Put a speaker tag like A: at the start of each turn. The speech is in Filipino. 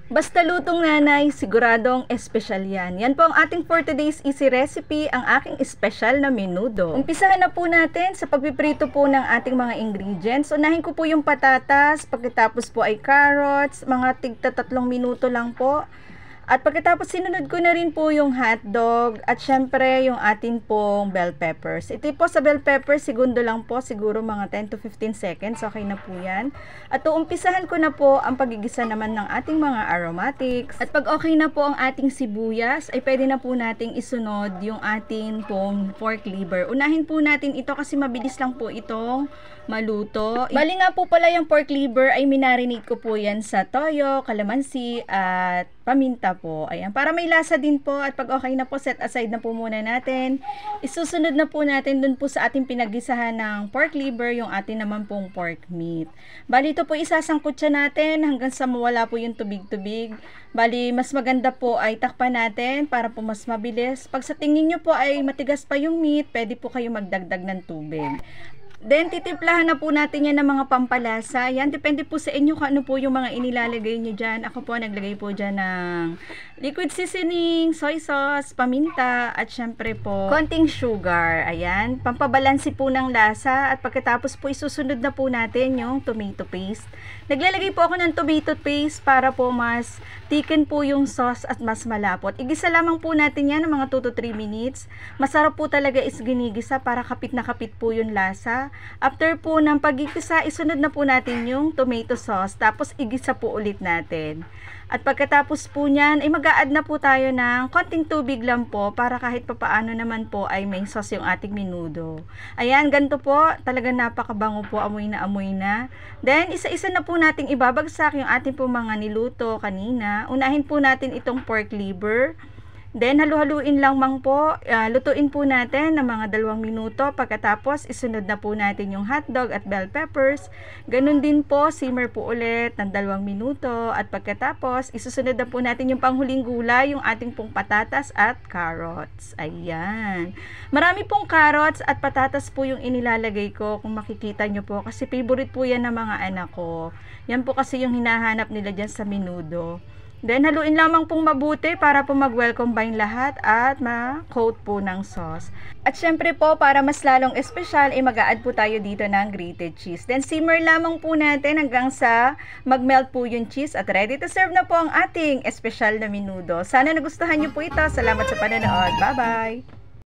A: Basta lutong nanay, siguradong espesyal yan. Yan po ang ating for today's easy recipe, ang aking espesyal na menudo. Umpisahan na po natin sa pagpiprito po ng ating mga ingredients. Unahin ko po yung patatas, pagkatapos po ay carrots, mga tigta 3 minuto lang po. At pagkatapos sinunod ko na rin po yung hotdog at syempre yung atin pong bell peppers. Ito po sa bell peppers, segundo lang po, siguro mga 10 to 15 seconds, okay na po yan. At uumpisahan ko na po ang pagigisa naman ng ating mga aromatics. At pag okay na po ang ating sibuyas, ay pwede na po nating isunod yung ating pong pork liver. Unahin po natin ito kasi mabilis lang po itong maluto. Bali nga po pala yung pork liver ay minarinate ko po yan sa toyo, kalamansi at paminta po. Ayan, para may lasa din po at pag okay na po, set aside na po muna natin. Isusunod na po natin dun po sa ating pinaggisahan ng pork liver, yung atin naman pong pork meat. Bali ito po isasangkot siya natin hanggang sa mawala po yung tubig-tubig. Bali, mas maganda po ay takpan natin para po mas mabilis. Pag sa tingin nyo po ay matigas pa yung meat, pwede po kayo magdagdag ng tubig. Then, titimplahan na po natin yan ng mga pampalasa. Yan, depende po sa inyo kung ano po yung mga inilalagay nyo dyan. Ako po, naglagay po dyan ng liquid seasoning, soy sauce, paminta, at syempre po, konting sugar. Ayan, pampabalansi po ng lasa. At pagkatapos po, isusunod na po natin yung tomato paste. Naglalagay po ako ng tomato paste para po mas thicken po yung sauce at mas malapot. Igisa lamang po natin yan ng mga 2 to 3 minutes. Masarap po talaga is ginigisa para kapit na kapit po yung lasa. After po ng pagigisa, isunod na po natin yung tomato sauce. Tapos igisa po ulit natin. At pagkatapos po niyan, ay mag-a-add na po tayo ng konting tubig lang po para kahit papaano naman po ay may sauce yung ating menudo. Ayan, ganito po. Talaga napakabango po. Amoy na amoy na. Then, isa-isa na po nating ibabagsak yung ating po mga niluto kanina. Unahin po natin itong pork liver. Then, halu-haluin lang po. Lutuin po natin ng mga 2 minuto. Pagkatapos, isunod na po natin yung hotdog at bell peppers. Ganun din po, simmer po ulit ng 2 minuto. At pagkatapos, isusunod na po natin yung panghuling gulay, yung ating pong patatas at carrots. Ayan. Marami pong carrots at patatas po yung inilalagay ko, kung makikita nyo po. Kasi favorite po yan ng mga anak ko. Yan po kasi yung hinahanap nila dyan sa menudo. Then, haluin lamang pong mabuti para po mag-well combine lahat at ma-coat po ng sauce. At syempre po, para mas lalong espesyal, mag-a-add po tayo dito ng grated cheese. Then, simmer lamang po natin hanggang sa mag-melt po yung cheese at ready to serve na po ang ating espesyal na menudo. Sana nagustuhan niyo po ito. Salamat sa panonood. Bye-bye!